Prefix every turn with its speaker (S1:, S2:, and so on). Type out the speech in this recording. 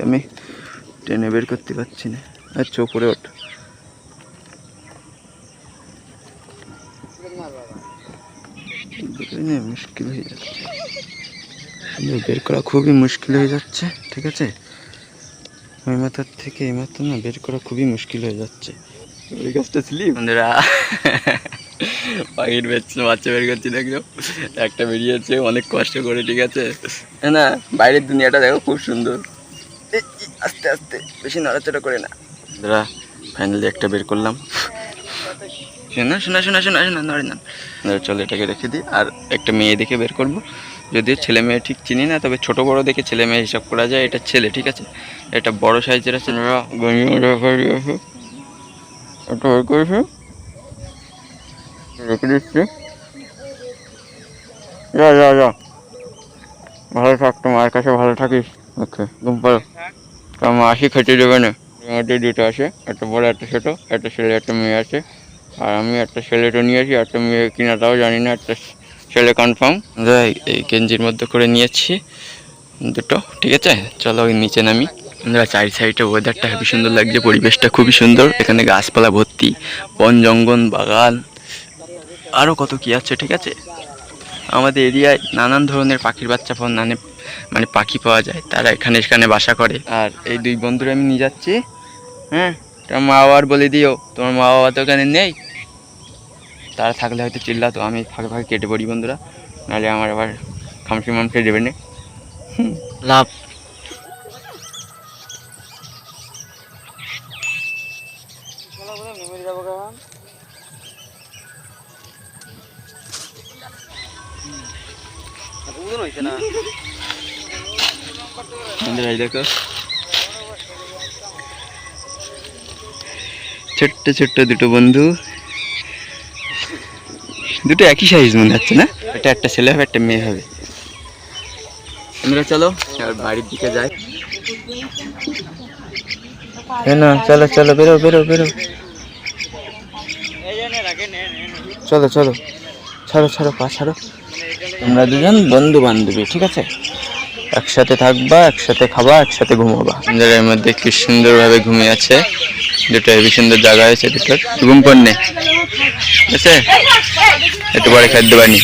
S1: আমি টেনে বের করতে পারছি না। আচ্ছা উপরে ওঠ। মুশকিল হয়ে যাচ্ছে, বের করা খুবই মুশকিল হয়ে যাচ্ছে। ঠিক আছে, ওই মাথার থেকে এই মাথা না বের করা খুবই মুশকিল হয়ে যাচ্ছে। ওই গাছটা ছিলি বন্ধুরা, পাখির বাচ্চা বের করছি দেখো, একটা বেরিয়েছে অনেক কষ্ট করে। ঠিক আছে না, বাইরের দুনিয়াটা দেখো খুব সুন্দর। আস্তে আস্তে, বেশি নড়াচড়া করে না বন্ধুরা। ফাইনালি একটা বের করলাম। শোনা শোনা শোনা শোনা শোনা নড়ে না। চলো এটাকে রেখে দিই, আর একটা মেয়ে দেখে বের করবো। যদিও ছেলে মেয়ে ঠিক চিনি না, তবে ছোট বড় দেখে ছেলে মেয়ে হিসাব করা যায়। এটা ছেলে, ঠিক আছে। এটা বড় সাইজের আছে। এটা বের করেছে, রেখে দিচ্ছি। যা যা যা, ভালো থাক, তোমার কাছে ভালো থাকিস। ওকে, ঘুম পাড়ো। তোমার মা আসি খেতে দেবে না। আমাদের দুটো আছে, একটা বড় একটা ছোটো, একটা ছেলে একটা মেয়ে আছে। আর আমি একটা ছেলেটা নিয়েছি, একটা মেয়ে কিনা তাও জানি না, একটা ছেলে কনফার্ম। এই গেঞ্জির মধ্যে করে নিয়েছি দুটো। ঠিক আছে, চলো ওই নিচে নামি। চারি সাইডে ওয়েদারটা হেবি সুন্দর লাগছে, পরিবেশটা খুবই সুন্দর। এখানে গাছপালা ভর্তি, বন জঙ্গল, বাগান, আরও কত কি আছে। ঠিক আছে, আমাদের এরিয়ায় নানান ধরনের পাখির বাচ্চা মানে পাখি পাওয়া যায়, তারা এখানে বাসা করে। আর এই দুই বন্ধুরা আমি নিয়ে যাচ্ছি। হ্যাঁ, তোমার মা বাবার বলে দিও, তোমার মা বাবা তো এখানে নেই। তারা থাকলে হয়তো চিল্লাতো, আমি ফাঁকে ফাঁকে কেটে পড়ি বন্ধুরা, নাহলে আমার আবার খামসি মামসে দেবে না। লাভ। দেখো ছোট্ট ছোট্ট দুটো বন্ধু, দুটো একই সাইজ মনে হচ্ছে না? এটা একটা ছেলে হবে, একটা মেয়ে হবে। আমরা চলো আর বাড়ির দিকে যাই। না চলো চলো, বেরো বেরো বেরো, চলো চলো, ছাড়ো ছাড়ো, পা ছাড়ো। তোমরা দুজন বন্ধু বান্ধবী, ঠিক আছে, একসাথে থাকবা, একসাথে খাবা, একসাথে ঘুমাবা। এর মধ্যে কি সুন্দরভাবে ঘুমিয়ে আছে। দুটো হেবি সুন্দর জায়গা হয়েছে, দুটোর ঘুম পড়নে, ঠিক আছে। একটু পরে খাদ্য বানি।